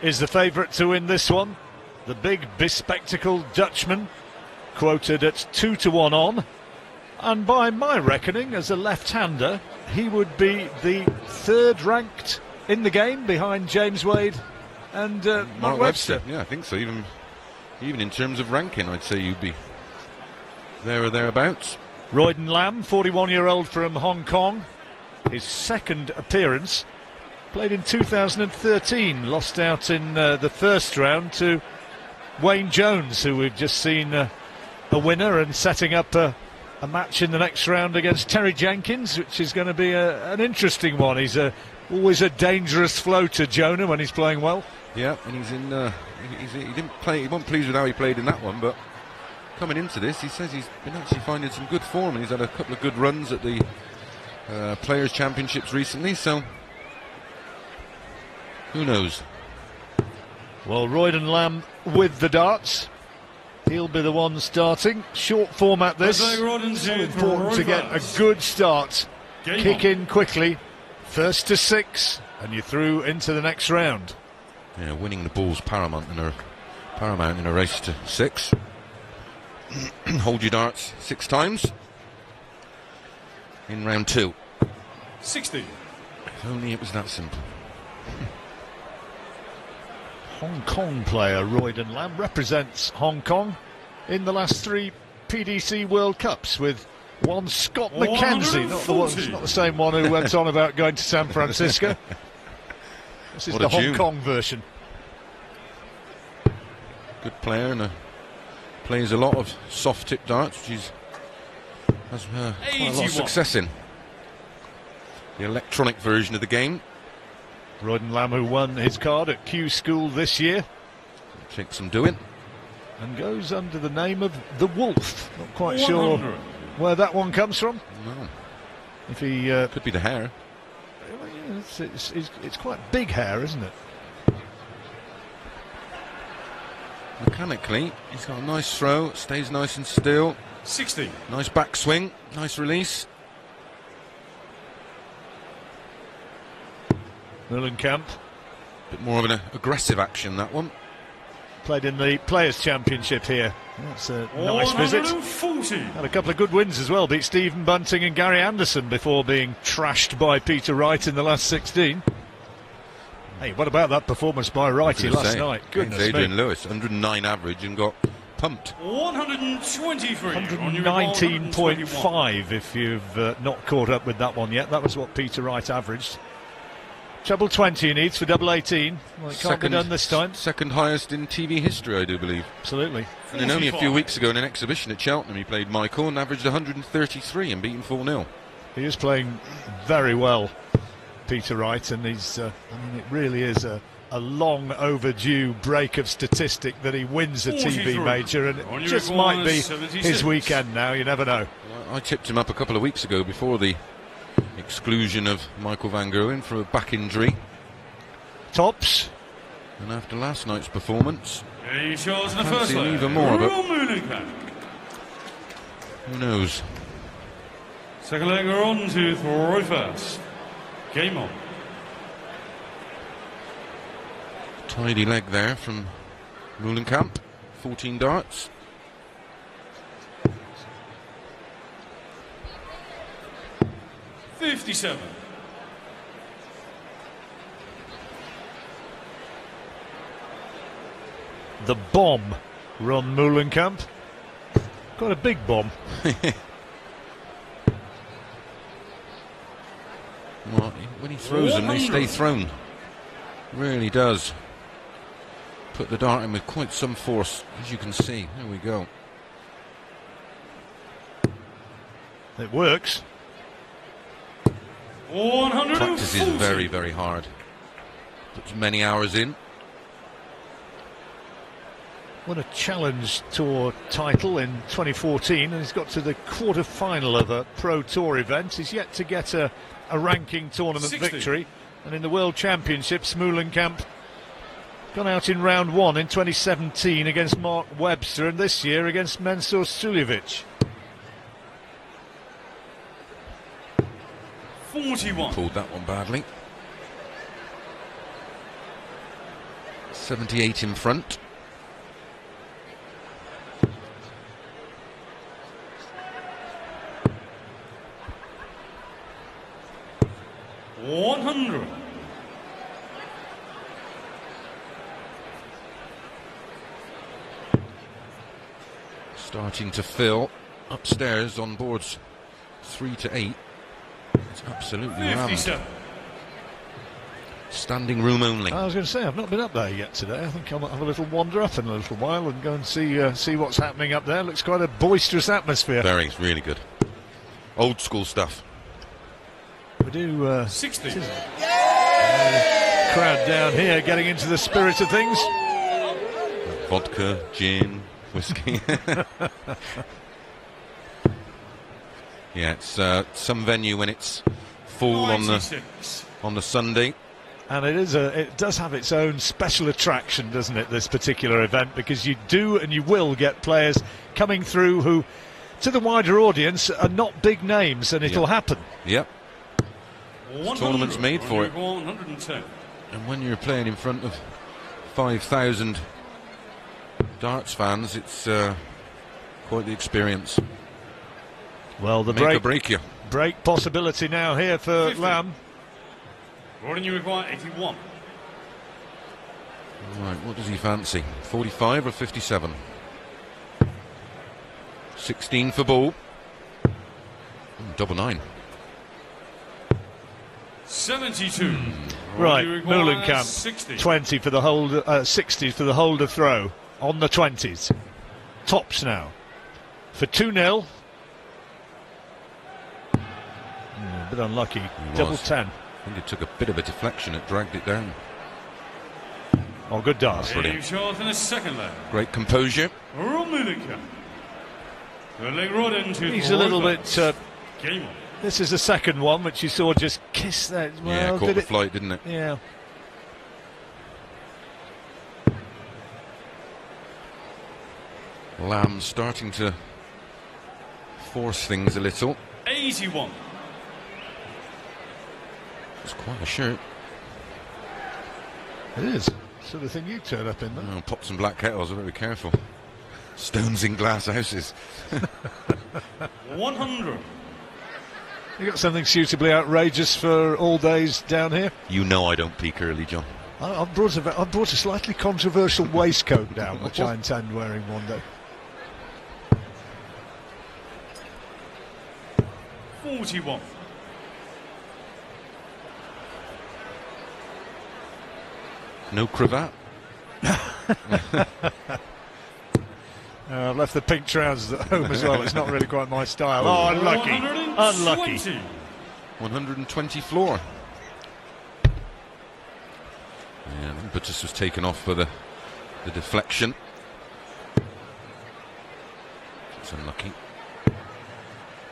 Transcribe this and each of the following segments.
is the favourite to win this one. The big bespectacled Dutchman, quoted at 2-1 on. And by my reckoning, as a left-hander, he would be the third ranked in the game behind James Wade and Mark Webster. Yeah, I think so. Even in terms of ranking, I'd say you'd be there or thereabouts. Royden Lam, 41-year-old from Hong Kong. His second appearance. Played in 2013. Lost out in the first round to Wayne Jones, who we've just seen a winner and setting up a match in the next round against Terry Jenkins, which is going to be an interesting one. He's always a dangerous floater, Jonah, when he's playing well. Yeah, and he's in. He didn't play. He wasn't pleased with how he played in that one, but coming into this, he says he's been actually finding some good form, and he's had a couple of good runs at the Players' Championships recently. So who knows? Well, Royden Lam with the darts. He'll be the one starting. Short format this. So important to get a good start. Kick in quickly. First to 6, and you're through into the next round. Yeah, winning the ball's paramount in a race to 6. Hold your darts 6 times. In round 2. 60. If only it was that simple. Hong Kong player Royden Lam represents Hong Kong in the last 3 PDC World Cups with one Scott McKenzie, not the same one who went on about going to San Francisco. This is the Hong Kong version. Good player and plays a lot of soft tip darts, which has quite a lot of success in. The electronic version of the game. Royden Lam, who won his card at Q School this year. Takes some doing. And goes under the name of the Wolf. Not quite sure where that one comes from. No. If he could be the hair. It's quite big hair, isn't it? Mechanically, he's got a nice throw, stays nice and still. 60. Nice backswing, nice release. Meulenkamp. Bit more of an aggressive action, that one. Played in the Players' Championship here. That's a nice visit. Had a couple of good wins as well. Beat Stephen Bunting and Gary Anderson before being trashed by Peter Wright in the last 16. Hey, what about that performance by Wrighty last night? Goodness me. Adrian Lewis, 109 average and got pumped. 123. 119.5 if you've not caught up with that one yet. That was what Peter Wright averaged. Treble 20 he needs for double 18. Well, it can't be done this time. Second highest in TV history, I do believe. Absolutely. And then only a few weeks ago in an exhibition at Cheltenham, he played Michael and averaged 133 and beat him 4-0. He is playing very well, Peter Wright, and he's. I mean, it really is a long overdue break of statistic that he wins a TV major, and it just might be 76. His weekend now. You never know. I tipped him up a couple of weeks ago before the exclusion of Michael van Gerwen for a back injury. Tops. And after last night's performance, he shows the fancy first even more of it. Who knows? Second leg are on to Roy first. Game on. Tidy leg there from Meulenkamp. 14 darts. .57. The bomb, Ron Meulenkamp. Quite a big bomb. Well, when he throws them, they stay thrown. Really does. Put the dart in with quite some force, as you can see. There we go. It works. Practice is very, very hard. Puts many hours in. Won a Challenge Tour title in 2014 and he's got to the quarter-final of a Pro Tour event. He's yet to get a ranking tournament 60. victory. And in the World Championships, Meulenkamp gone out in round 1 in 2017 against Mark Webster and this year against Mensur Suljevic. 41. Pulled that one badly. 78 in front. $100. Starting to fill upstairs on boards 3 to 8. It's absolutely rammed. 57. Standing room only. I was going to say, I've not been up there yet today. I think I might have a little wander up in a little while and go and see what's happening up there. Looks quite a boisterous atmosphere. Very, it's really good. Old school stuff. We do 60. Crowd down here getting into the spirit of things. Vodka, gin, whiskey. Yeah, it's some venue when it's full 96. on the Sunday. And it does have its own special attraction, doesn't it, this particular event, because you do and you will get players coming through who, to the wider audience, are not big names, and it'll happen. Yep. Tournament's made for it. 110. And when you're playing in front of 5,000 darts fans, it's quite the experience. Well, the Make or break you. break possibility now here for 50. Lam. Royden, you require 81. Right, what does he fancy? 45 or 57? 16 for ball. Double 9. 72. Right, You require Meulenkamp, 60. 20 for the holder, 60s for the holder throw on the 20s. Tops now for 2-0. A bit unlucky. Double 10. I think it took a bit of a deflection, it dragged it down. Oh, good dart. Brilliant. Shot in the second leg. Great composure. Meulenkamp. The leg Royden to He's a little bit. Game on. This is the second one, which you saw just kiss that. Well, Yeah, caught did the it? flight, didn't it? Yeah. Lam starting to force things a little. 81. It's quite a shirt. It is. Sort of thing you turn up in, though. Oh, pops and black kettles are very careful. Stones in glass houses. 100. You got something suitably outrageous for all days down here? You know I don't peak early, John. I've brought a slightly controversial waistcoat down, which I intend wearing one day. 41. No cravat. I've left the pink trousers at home as well. It's not really quite my style. Oh, unlucky. 120. Unlucky. 120 floor. Yeah, the impetus was taken off for the deflection. It's unlucky.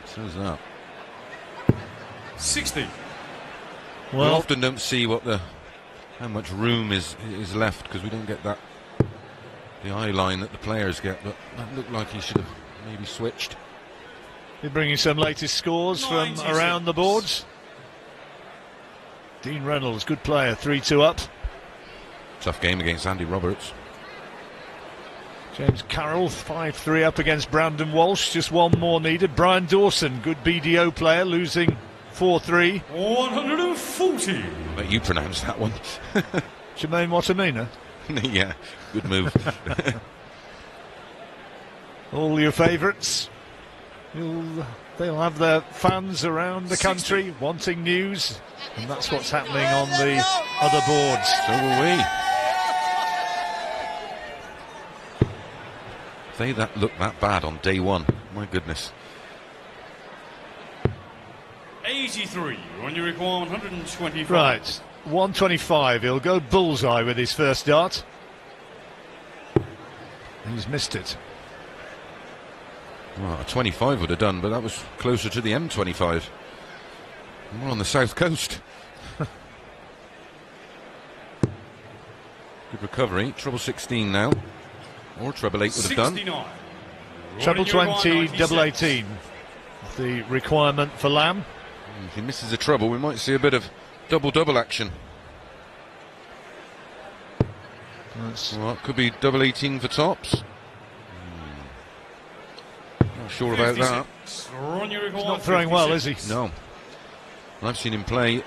So's that. 60. We Well, often don't see how much room is left, because we don't get the eye line that the players get, but that looked like he should have maybe switched. you're bringing some latest scores from 96. around the boards. Dean Reynolds, good player, 3-2 up. Tough game against Andy Roberts. James Carroll, 5-3 up against Brandon Walsh. Just one more needed. Brian Dawson, good BDO player, losing 4-3. 140. Let you pronounce that one. Jermaine Watamina. Yeah, good move. All your favourites. They'll have their fans around the country wanting news, and that's what's happening on the other boards. So will we. They that look that bad on day one. My goodness. 83. When you require 125. Right, 125. He'll go bullseye with his first dart. He's missed it. Well, a 25 would have done, but that was closer to the M25. More on the south coast. Good recovery. Treble 16 now. Or treble 8 would have done. 69. Treble Royden, you 20, require double 96. 18. The requirement for Lam. If he misses a treble, we might see a bit of double-double action. Well, it could be double 18 for tops. Not sure about that. He's not throwing well, is he? No. I've seen him play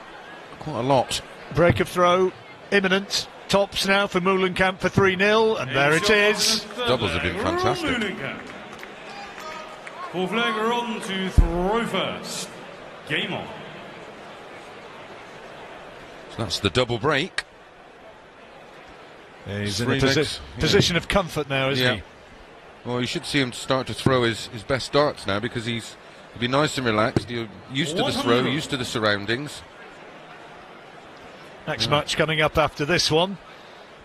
quite a lot. Break of throw, imminent. Tops now for Meulenkamp for 3-0, and there it is. Doubles have been fantastic. Full flag are on to throw first. Game on. So that's the double break. He's in a position of comfort now, isn't he? Well, you should see him start to throw his best darts now, because he'll be nice and relaxed. He's used to the throw, used to the surroundings. Next match coming up after this one.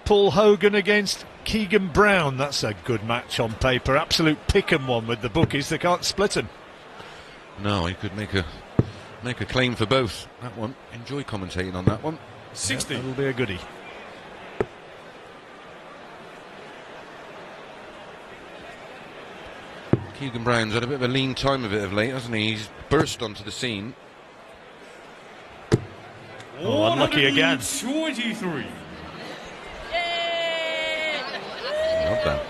Paul Hogan against Keegan Brown. That's a good match on paper. Absolute pick-em one with the bookies. They can't split him. No, he could make a claim for both. That one. Enjoy commentating on that one. 60. That'll be a goodie. Keegan Brown's had a bit of a lean time of it of late, hasn't he? He's burst onto the scene. Oh, unlucky again. 23. Love that.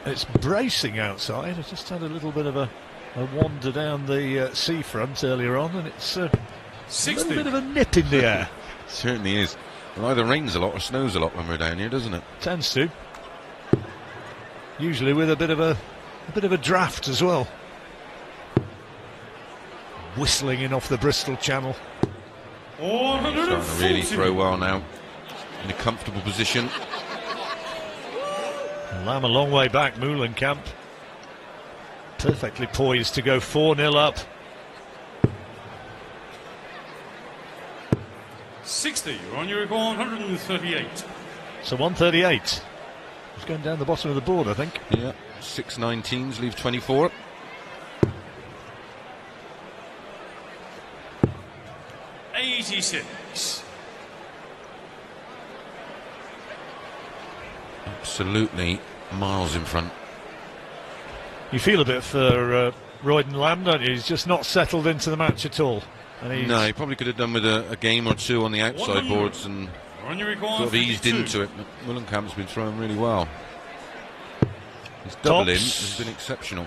It's bracing outside. I just had a little bit of a wander down the seafront earlier on, and it's a little bit of a nip in the air. It certainly is. Well, either rains a lot or snows a lot when we're down here, doesn't it? Tends to. Usually with a bit of a draft as well. Whistling in off the Bristol Channel. Starting to really throw well now. In a comfortable position. Lam a long way back, Meulenkamp. Perfectly poised to go 4-0 up. 60, you're on your record, 138. So 138. He's going down the bottom of the board, I think. Yeah, 6 19s leave 24. Absolutely miles in front. You feel a bit for Royden Lam, don't you? He's just not settled into the match at all. And no, he probably could have done with a game or two on the outside boards and sort of eased into it. Meulenkamp's been throwing really well. His double in has been exceptional.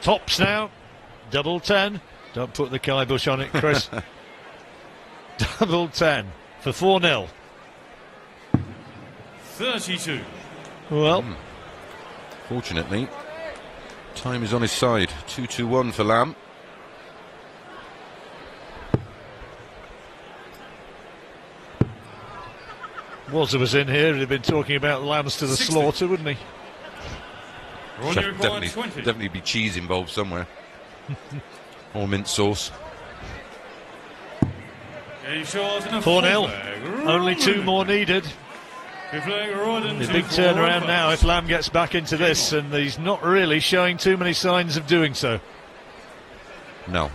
Tops now, double 10. Don't put the kibosh on it, Chris. Double 10 for 4-0. 32. Well, fortunately, time is on his side. 2-2-1 for Lam. Wazza was in here. He'd been talking about lambs to the 60. Slaughter, wouldn't he? Definitely be cheese involved somewhere. Or mint sauce. 4-0. Only 2 more needed. The big turnaround now if Lam gets back into this, and he's not really showing too many signs of doing so. No.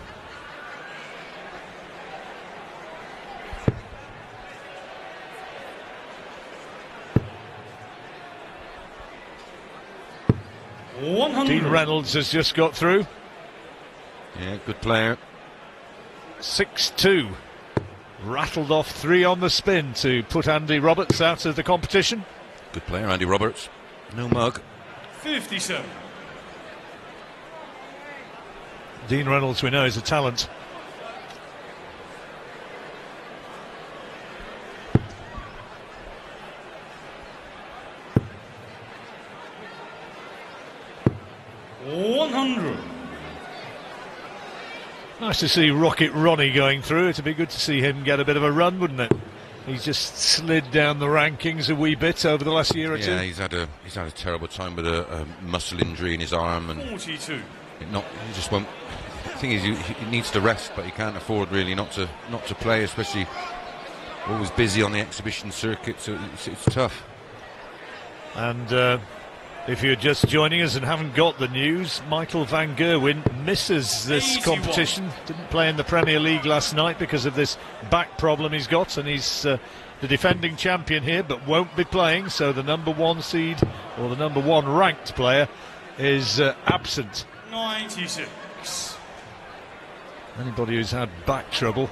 Dean Reynolds has just got through. Yeah, good player. 6-2. Rattled off 3 on the spin to put Andy Roberts out of the competition. Good player, Andy Roberts. No mug. 57. Dean Reynolds, we know, is a talent. Nice to see Rocket Ronnie going through. It'd be good to see him get a bit of a run, wouldn't it? He's just slid down the rankings a wee bit over the last year or two. Yeah, he's had a terrible time with a muscle injury in his arm, and 42. He just won't. The thing is, he needs to rest, but he can't afford really not to play, especially always busy on the exhibition circuit. So it's tough. And if you're just joining us and haven't got the news, Michael van Gerwen misses this competition. Didn't play in the Premier League last night because of this back problem he's got, and he's the defending champion here, but won't be playing. So the number 1 seed, or the number 1 ranked player, is absent. 96. Anybody who's had back trouble,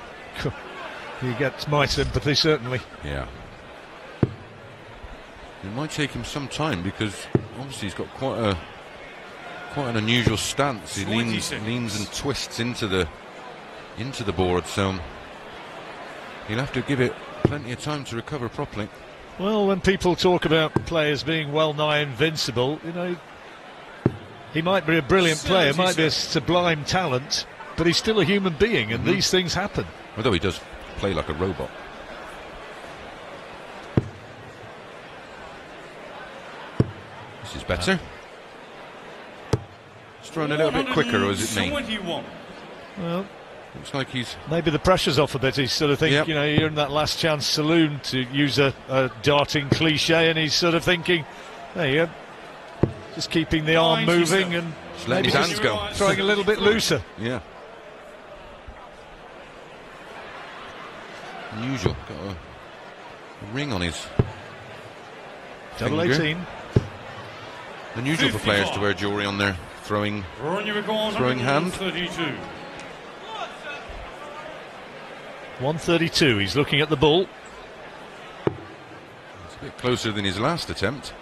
He gets my sympathy, certainly. Yeah. It might take him some time because obviously he's got quite an unusual stance. He leans and twists into the board, so he'll have to give it plenty of time to recover properly. Well, when people talk about players being well nigh invincible, you know, he might be a brilliant player, might be a sublime talent, but he's still a human being, and these things happen. Although he does play like a robot. This is better. He's throwing a little bit quicker, or is it me? Well, looks like he's... maybe the pressure's off a bit. He's sort of thinking, you know, you're in that last chance saloon, to use a darting cliche, and he's sort of thinking, there you go, just keeping the arm moving and just letting his hands go. Throwing a little bit looser. Yeah. Unusual. Got a ring on his double finger. 18. Unusual for players to wear jewellery on their throwing hand. 132. He's looking at the ball. It's a bit closer than his last attempt.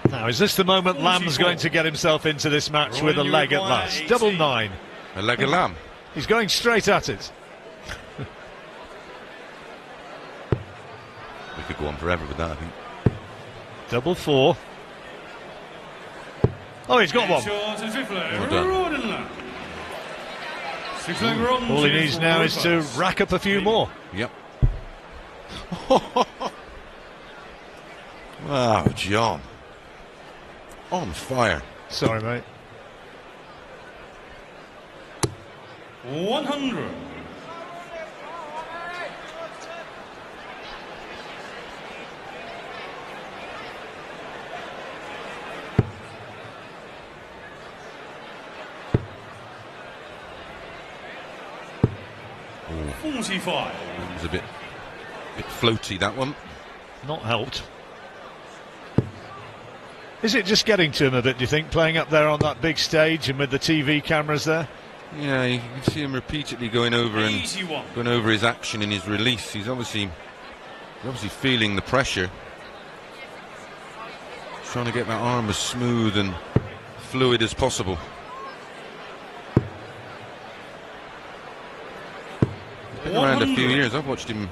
Now, is this the moment Lam's going to get himself into this match with a leg at last? Double 9. A leg of Lam. He's going straight at it. We could go on forever with that, I think. Double 4. Oh, he's got one. Well done. All he needs now is to rack up a few more. Yep. Wow, John. On fire. Sorry, mate. 100. Ooh. 45. It was a bit floaty, that one. Not helped. Is it just getting to him a bit, do you think, playing up there on that big stage and with the TV cameras there? Yeah, you can see him repeatedly going over his action and his release. He's obviously feeling the pressure. He's trying to get that arm as smooth and fluid as possible. He's been around a few years. I've watched him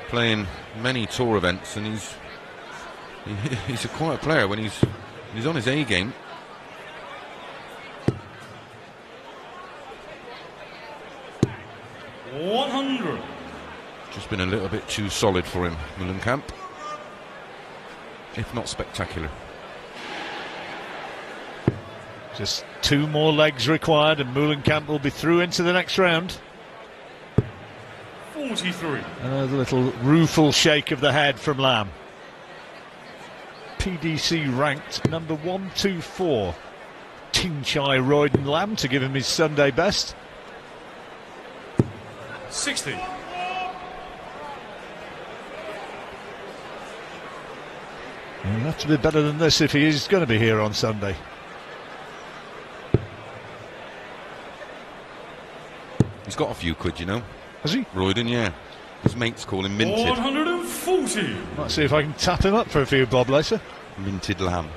play in many tour events, and he's a quiet player when he's on his A game. Just been a little bit too solid for him, Meulenkamp, if not spectacular. Just 2 more legs required and Meulenkamp will be through into the next round. 43. Another little rueful shake of the head from Lam. PDC ranked number 124. Ting Chai Royden Lam to give him his Sunday best. 60. He'll have to be better than this if he is going to be here on Sunday. He's got a few quid, you know. Has he? Royden, yeah. His mates call him Minted. 140. Might see if I can tap him up for a few bob later. Minted Lamb.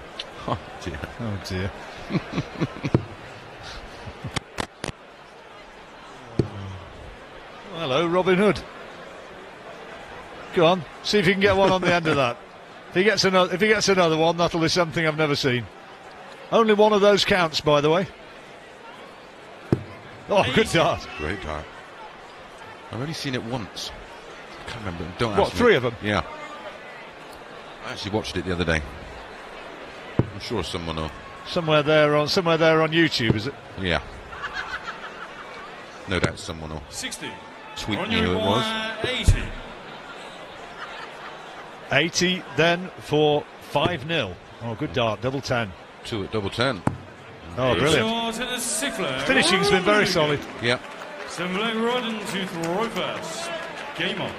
Oh dear. Oh dear. Hello, Robin Hood. Go on, see if you can get one on the end of that. If he gets another one, that'll be something I've never seen. Only one of those counts, by the way. Oh, good dart. Great dart. I've only seen it once. I can't remember. Don't ask What, me. 3 of them? Yeah. I actually watched it the other day. I'm sure someone will. Somewhere there on YouTube, is it? Yeah. No doubt someone will 60. tweet me who it was. 80. 80 then for 5-0. Oh, good dart, double 10. 2 at double 10. Oh, brilliant. Finishing's been very solid. Yeah. Royden to throw first. Game on.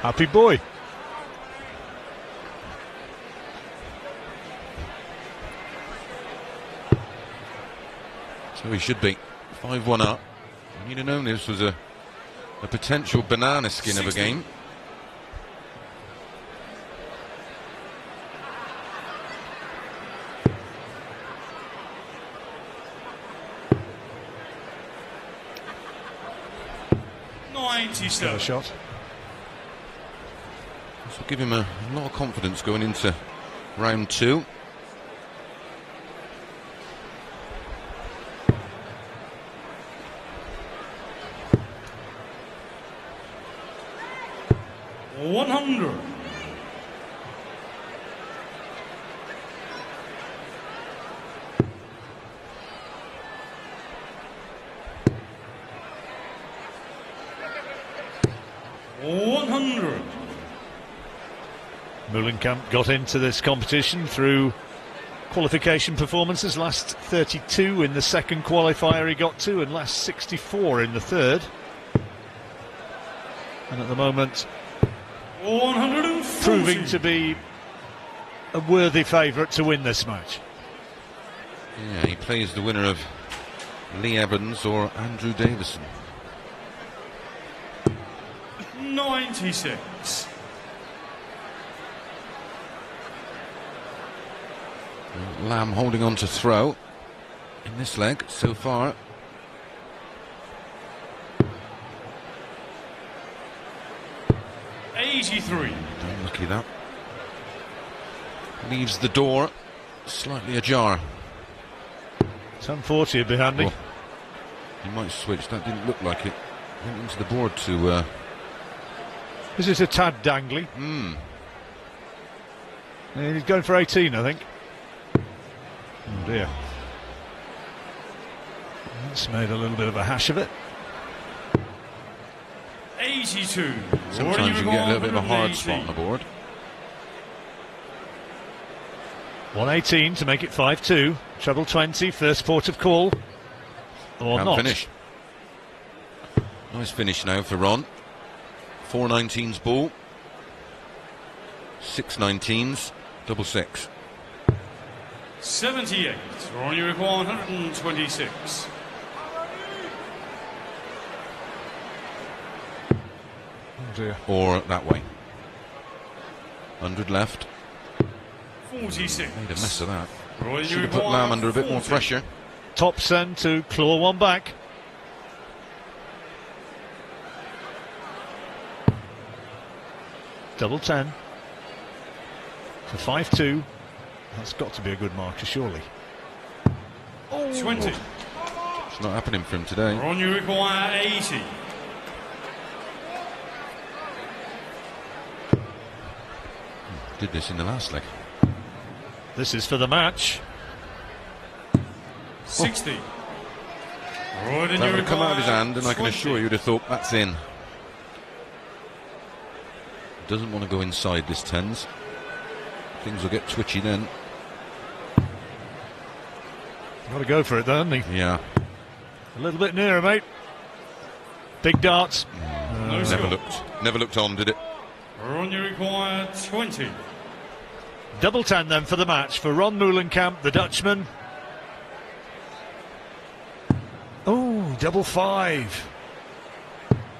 Happy boy. So he should be. 5-1 up. You'd have known this was a potential banana skin 60. of a game. Got a shot. This will give him a lot of confidence going into round 2. $100. $100. Meulenkamp got into this competition through qualification performances. Last 32 in the second qualifier he got to, and last 64 in the third. And at the moment, 140. proving to be a worthy favourite to win this match. Yeah, he plays the winner of Lee Evans or Andrew Davison. 96. Lam holding on to throw in this leg so far. $83. Unlucky that. Leaves the door slightly ajar. It's unfortunate behind me. Oh, he might switch. That didn't look like it. Went into the board to. This is a tad dangly. And he's going for 18, I think. Oh dear. That's made a little bit of a hash of it. 82. Sometimes you get a little bit of a hard spot on the board. 118 to make it 5-2. Treble 20, first port of call. Or Can't not. finish. Nice finish now for Ron. 4 19s ball. 6 19s, double 6. 78. Ron, you require 126. Oh dear. Or that way. 100 left. 46. Made a mess of that. Ron, you Should have put require Lam under a bit more 40. pressure. Topson to claw one back. Double 10 for 5-2. That's got to be a good marker, surely. 20. It's not happening for him today. Ron, you require 80. Did this in the last leg. This is for the match. 60. Royden, That you would have come out of his require hand, and I can 20. assure you would have thought that's in. Doesn't want to go inside this tens. Things will get twitchy then. Got to go for it, though, hasn't he? Yeah. A little bit nearer, mate. Big darts. No score. Never looked on, did it? Ron, you require 20. Double 10 then for the match for Ron Meulenkamp, the Dutchman. Oh, double 5.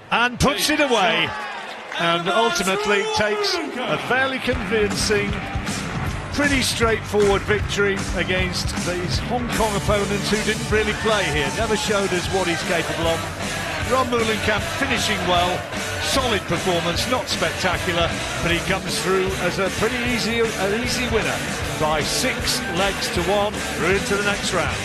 And puts it away. And ultimately takes a fairly convincing, pretty straightforward victory against these Hong Kong opponents who didn't really play here. Never showed us what he's capable of. Ron Meulenkamp finishing well. Solid performance, not spectacular, but he comes through as a pretty easy winner by 6 legs to 1 through into the next round.